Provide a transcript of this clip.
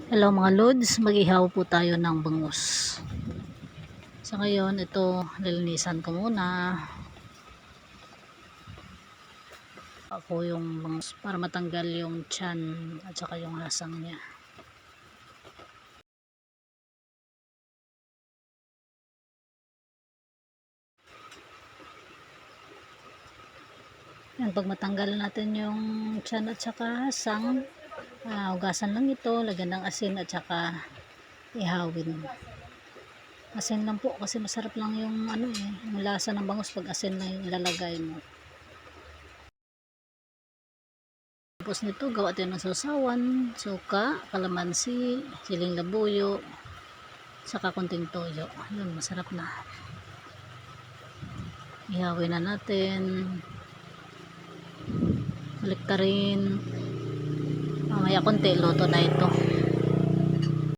Hello mga lods, mag-ihaw po tayo ng bangus. Sa ngayon, ito, lilinisan ko muna. Ako yung bangus para matanggal yung tiyan at saka yung hasang niya. Yan, pag matanggal natin yung tiyan at saka hasang, hugasan lang ito, lagyan ng asin at saka ihawin. Asin lang po kasi masarap lang yung yung lasa ng bangus pag asin lang yung ilalagay mo. Tapos nito, gawa tayo ng sausawan, suka, kalamansi, siling labuyo, saka konting toyo. Yun, masarap na. Ihawin na natin. Balik ta rin. Mamaya konti, luto na ito.